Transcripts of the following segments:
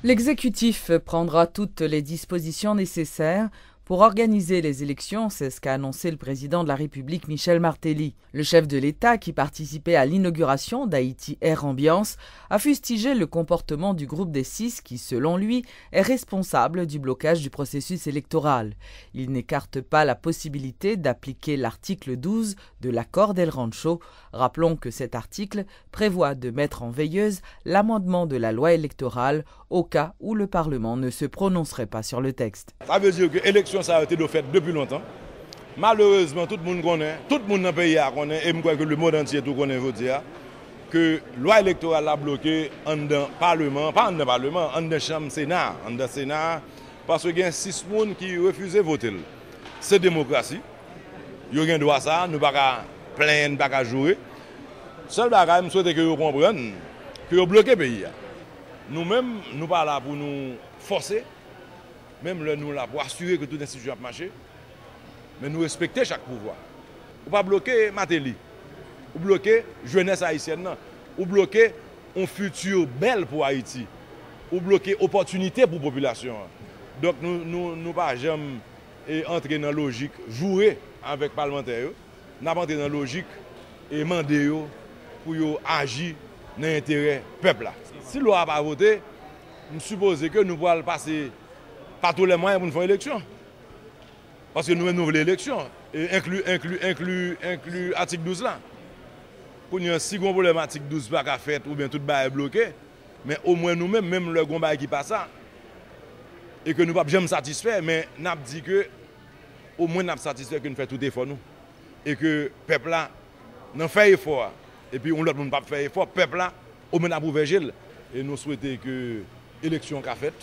L'exécutif prendra toutes les dispositions nécessaires pour organiser les élections, c'est ce qu'a annoncé le président de la République Michel Martelly. Le chef de l'État, qui participait à l'inauguration d'Haïti Air Ambiance, a fustigé le comportement du groupe des 6 qui, selon lui, est responsable du blocage du processus électoral. Il n'écarte pas la possibilité d'appliquer l'article 12 de l'accord d'El Rancho. Rappelons que cet article prévoit de mettre en veilleuse l'amendement de la loi électorale au cas où le Parlement ne se prononcerait pas sur le texte. Ça veut dire que l'élection ça a été faite depuis longtemps. Malheureusement, tout le monde connaît, tout le monde dans le pays connaît, et je crois que le monde entier tout connaît, que la loi électorale a bloqué en dans le Parlement, pas en dans le Parlement, en dans la Chambre Sénat, parce qu'il y a 6 personnes qui refusent de voter. C'est démocratie. Ils ont droit à ça, nous ne pouvons pas plaindre, pas qu'à jouer. Seul bagage, je souhaite que vous compreniez que vous bloquez le pays. Nous-mêmes, nous ne sommes pas là pour nous forcer, même là, nous là pour assurer que toute institution a marché, mais nous respectons chaque pouvoir. Vous ne pouvez pas bloquer Martelly, ou bloquer la jeunesse haïtienne, ou bloquer un futur belle pour Haïti, ou bloquer l'opportunité pour la population. Donc nous ne pouvons pas jamais entrer dans la logique, jouer avec les parlementaires, nous avons entré dans la logique et demander pour agir dans l'intérêt du peuple. Si la loi n'a pas voté, je suppose que nous pouvons passer par tous les moyens pour nous faire l'élection. Parce que nous voulons l'élection, et inclus l'article 12 là. Pour nous, si on problème l'article 12 pas qu'à faire ou bien tout est bloqué, mais au moins nous-mêmes, même le combat qui passe ça, et que nous ne sommes pas jamais satisfaits, mais nous avons dit que au moins nous sommes satisfaits que nous faisons tout effort nous. Et que le peuple là, nous fait effort. Et puis on ne peut pas faire effort, le peuple là, au moins nous avons ouvert. Et nous souhaitons que l'élection qu'a faite,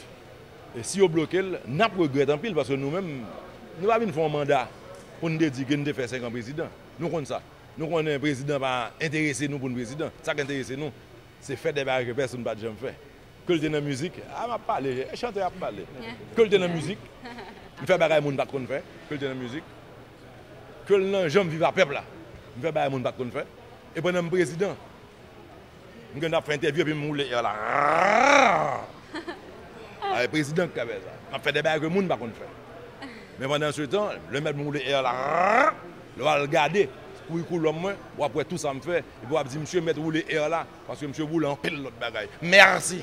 et si on bloque, nous regrettons en pile parce que nous-mêmes, nous n'avons pas fait un mandat pour nous dire que nous avons fait 5 ans président. Nous connaissons ça. Nous connaissons un président qui va intéresser nous pour le président. Ça qui intéresse nous, c'est faire des barres que personne ne va jamais faire. Que le dans la musique, m'a parlé, chanter a parlé. Que le dans la musique, il fait des barres que nous ne pouvons pas faire. Que le dans la musique, que le gens vivent à peuple là, il fait des barres que nous ne pouvons pas faire. Et pendant le président, nous avons fait une interview et nous là. Le président qui a fait ça. On a fait des barres que nous ne pouvons pas faire. Mais pendant ce temps, le maître moule est là. Il va le garder. Pour y couler l'homme, ou après tout ça me fait, il va dire monsieur mettre rouler air là, parce que monsieur roule en pile l'autre bagaille. Merci.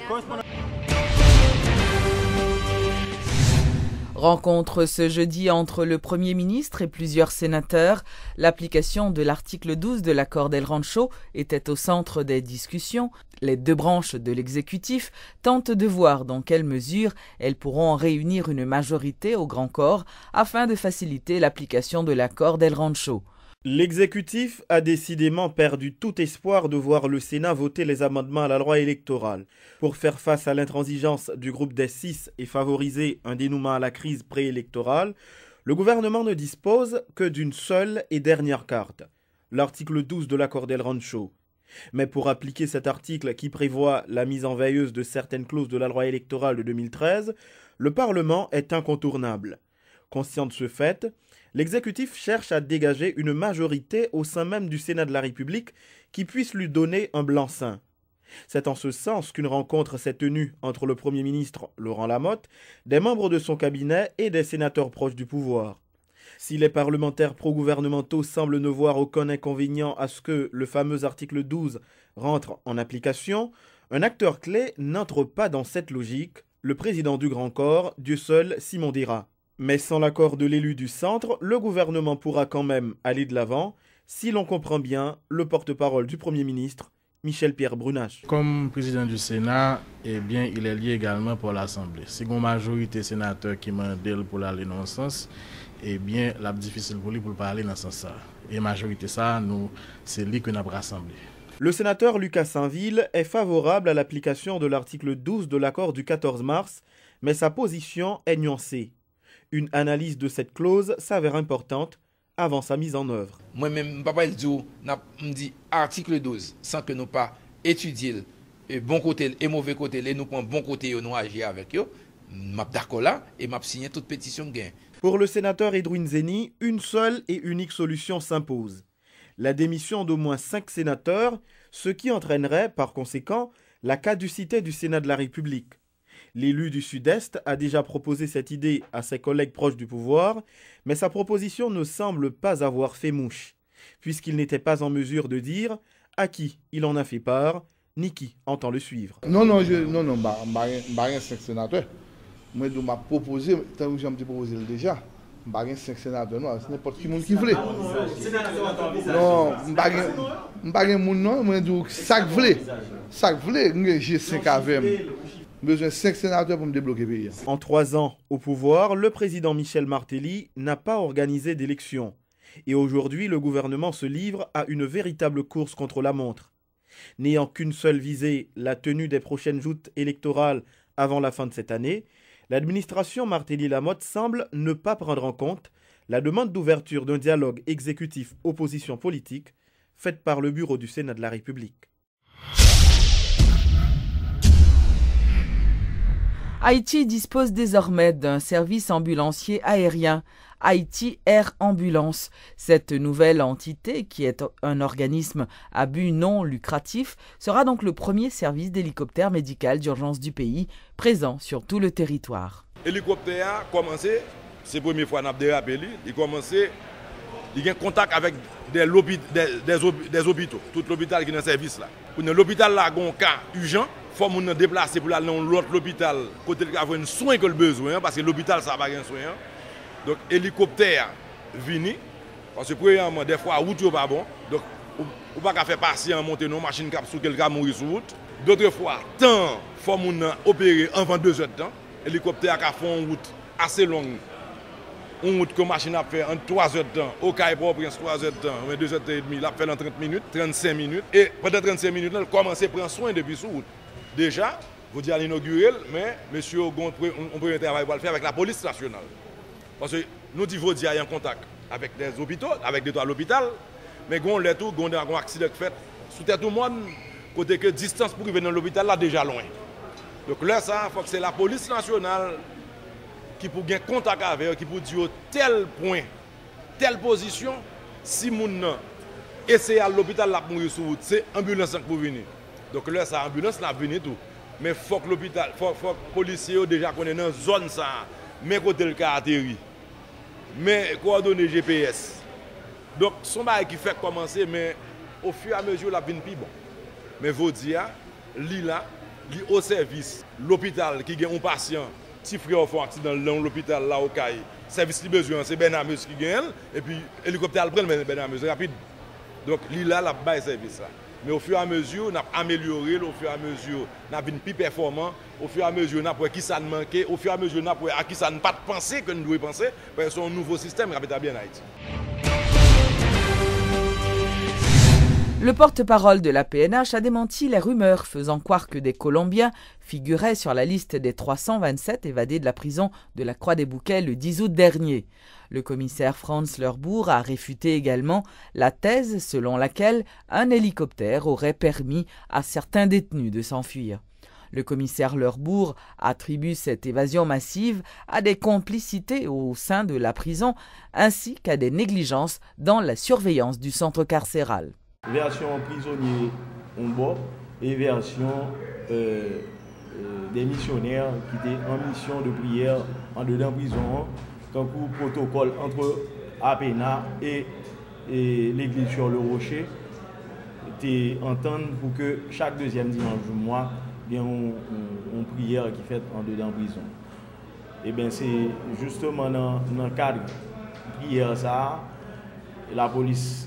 Rencontre ce jeudi entre le Premier ministre et plusieurs sénateurs. L'application de l'article 12 de l'accord d'El Rancho était au centre des discussions. Les 2 branches de l'exécutif tentent de voir dans quelle mesure elles pourront réunir une majorité au grand corps afin de faciliter l'application de l'accord d'El Rancho. L'exécutif a décidément perdu tout espoir de voir le Sénat voter les amendements à la loi électorale. Pour faire face à l'intransigeance du groupe des 6 et favoriser un dénouement à la crise préélectorale, le gouvernement ne dispose que d'une seule et dernière carte, l'article 12 de l'accord d'El Rancho. Mais pour appliquer cet article qui prévoit la mise en veilleuse de certaines clauses de la loi électorale de 2013, le Parlement est incontournable. Conscient de ce fait, l'exécutif cherche à dégager une majorité au sein même du Sénat de la République qui puisse lui donner un blanc-seing. C'est en ce sens qu'une rencontre s'est tenue entre le Premier ministre Laurent Lamotte, des membres de son cabinet et des sénateurs proches du pouvoir. Si les parlementaires pro-gouvernementaux semblent ne voir aucun inconvénient à ce que le fameux article 12 rentre en application, un acteur clé n'entre pas dans cette logique, le président du Grand Corps, Dieu seul, Simon Dira. Mais sans l'accord de l'élu du centre, le gouvernement pourra quand même aller de l'avant, si l'on comprend bien le porte-parole du Premier ministre, Michel-Pierre Brunache. Comme président du Sénat, eh bien, il est lié également pour l'Assemblée. Si une majorité sénateur qui mandate pour aller dans ce sens, eh bien, c'est difficile pour lui pour parler dans ce sens. Et majorité ça, c'est lui que nous avons rassemblé. Le sénateur Lucas Saint-Ville est favorable à l'application de l'article 12 de l'accord du 14 mars, mais sa position est nuancée. Une analyse de cette clause s'avère importante avant sa mise en œuvre. Moi-même, papa me dit article 12 sans que nous pas étudier le bon côté et mauvais côté, et nous prenons bon côté et nous agir avec eux. Je suis d'accord là et je signé toute pétition gain. Pour le sénateur Edwin Zeni, une seule et unique solution s'impose. La démission d'au moins 5 sénateurs, ce qui entraînerait par conséquent la caducité du Sénat de la République. L'élu du Sud-Est a déjà proposé cette idée à ses collègues proches du pouvoir, mais sa proposition ne semble pas avoir fait mouche, puisqu'il n'était pas en mesure de dire à qui il en a fait part, ni qui entend le suivre. Non, je suis 5 sénateurs. Moi, je m'ai proposé, tant que j'ai proposé déjà, je suis 5 sénateurs, non, c'est n'importe qui qui veut. Non, je ne suis pas non, je dis ça veut, j'ai 5 avec. Besoin de 5 sénateurs pour me débloquer le pays. En 3 ans au pouvoir, le président Michel Martelly n'a pas organisé d'élection. Et aujourd'hui, le gouvernement se livre à une véritable course contre la montre. N'ayant qu'une seule visée, la tenue des prochaines joutes électorales avant la fin de cette année, l'administration Martelly-Lamotte semble ne pas prendre en compte la demande d'ouverture d'un dialogue exécutif opposition politique faite par le bureau du Sénat de la République. Haïti dispose désormais d'un service ambulancier aérien, Haïti Air Ambulance. Cette nouvelle entité, qui est un organisme à but non lucratif, sera donc le premier service d'hélicoptère médical d'urgence du pays, présent sur tout le territoire. L'hélicoptère a commencé, c'est la première fois qu'on a dérapé, il a commencé, il a contact avec des hôpitaux, tout l'hôpital qui est dans ce service là. Pour l'hôpital là, il y a un cas urgent. Il faut nous déplacer pour aller dans l'autre hôpital, côté de avoir un soin que le besoin, parce que l'hôpital ça n'a pas de soin. Donc l'hélicoptère vient, parce que premièrement, des fois, la route n'est pas bon. Donc, on ne peut pas faire patient monter nos machines qui sont quelqu'un mourir sur route. D'autres fois, temps, il faut opérer avant 2 heures de temps. L'hélicoptère a fait une route assez longue. Une route que la machine a fait en 3 heures de temps. Au cas où il prend 3 heures de temps, 2 heures et demie, il a fait en 30 minutes, 35 minutes. Et pendant 35 minutes, il a commencé à prendre soin depuis sur route. Déjà, vous dites à l'inaugurer, mais monsieur, on peut un travail pour le faire avec la police nationale. Parce que nous disons qu'il y a un contact avec des hôpitaux, avec des toits à l'hôpital, mais on a un accident fait. Sous tout le monde, côté que distance pour arriver dans l'hôpital là déjà loin. Donc là, ça, il faut que c'est la police nationale qui peut gagner contact avec eux, qui peut dire tel point, telle position, si mon essayer à l'hôpital là pour mourir sur route, c'est ambulance pour venir. Donc là, ça ambulance là venir tout. Mais il faut que l'hôpital, faut que les policiers déjà connaissent dans zone ça, mais côté le cas atterri. Mais coordonner GPS. Donc son bail qui fait commencer, mais au fur et à mesure la vient plus bon. Mais vous dire, li là, li au service, l'hôpital qui gagne un patient, si frère fait un accident dans l'hôpital là au Caille, service li besoin, c'est Benameuse qui gagne, et puis hélicoptère prend Benameuse rapide. Donc li là la bail service là. Mais au fur et à mesure, on a amélioré, au fur et à mesure, on a vu plus performant, au fur et à mesure, on a pour qui ça ne manquait, au fur et à mesure, on a pour à qui ça ne pas penser que nous devons penser, parce que c'est un nouveau système qui est bien Haïti. Le porte-parole de la PNH a démenti les rumeurs faisant croire que des Colombiens figuraient sur la liste des 327 évadés de la prison de la Croix-des-Bouquets le 10 août dernier. Le commissaire Franz Lerbourg a réfuté également la thèse selon laquelle un hélicoptère aurait permis à certains détenus de s'enfuir. Le commissaire Lerbourg attribue cette évasion massive à des complicités au sein de la prison ainsi qu'à des négligences dans la surveillance du centre carcéral. Version prisonnier on bord et version des missionnaires qui étaient en mission de prière en dedans prison, comme protocole entre APENA et l'église sur le Rocher, était entendre pour que chaque deuxième dimanche du mois, il y ait une prière qui est faite en dedans prison. Et bien c'est justement dans le cadre de prière ça, la police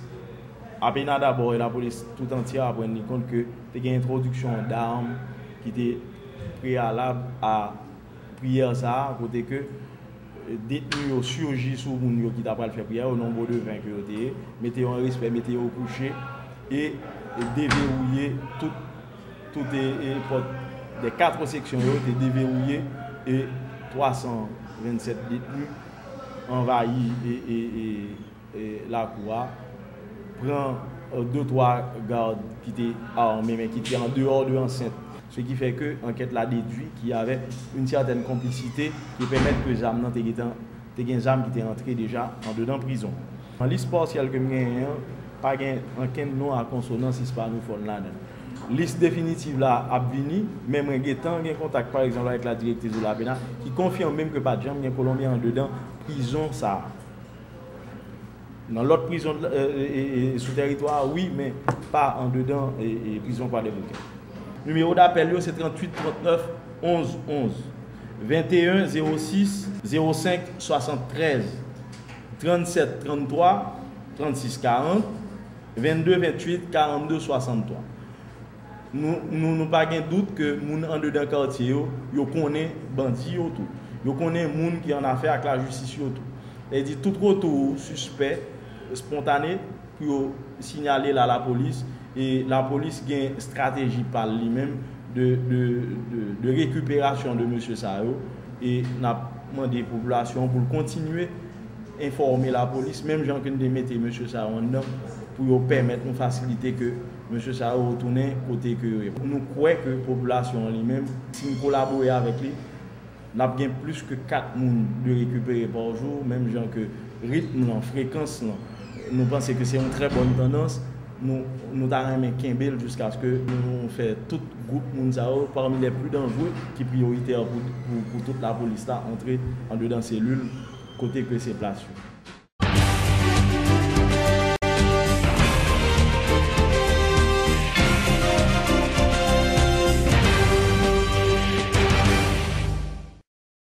APENA d'abord et la police tout entière a pris compte que il y a une introduction d'armes qui était préalable à prière ça, côté que détenus surgit sur moun qui t'a pas faire prière au nombre de 20 que vous mettez en respect, mettez au coucher et déverrouiller tout les portes des 4 sections étaient déverrouillées et 327 détenus envahis et la cour prend 2-3 gardes qui étaient armés mais qui étaient en dehors de l'enceinte. Ce qui fait que l'enquête l'a déduit qu'il y avait une certaine complicité qui permet que les âmes qui étaient entrées déjà en dedans prison. En liste partielle que nous avons, pas aucun nom à consonance, c'est pas nous là. liste définitive là a venu, même en contact par exemple avec la directrice de la PENA qui confirme même que pas de gens Colombien en dedans prison ça. Dans l'autre prison sous territoire oui, mais pas en dedans et prison par des bouquets. Numéro d'appel c'est 38 39 11 11 21 06 05 73 37 33 36 40 22 28 42 63. Nous pas de doute que les gens en dedans quartier yo connaissent bandits tout. Yo connaissent les gens qui en affaire avec la justice tout. Et dit tout retour suspect spontané pour signaler à la police et la police a une stratégie par lui-même de récupération de M. Sao et n'a demandé aux populations pour continuer à informer la police, même gens qui ont mettre M. Sao en dedans pour permettre une facilité que M. Sao retourne côté que nous croyons que la population lui-même, si nous collaborons avec lui, nous avons bien plus que 4 personnes de récupérer par jour, même gens que rythme, fréquence, nous pensons que c'est une très bonne tendance. Nous avons Kimbel jusqu'à ce que nous fassions tout groupe Mounzao parmi les plus dangereux qui est prioritaire pour toute la police là entrer en dedans cellule côté que c'est place.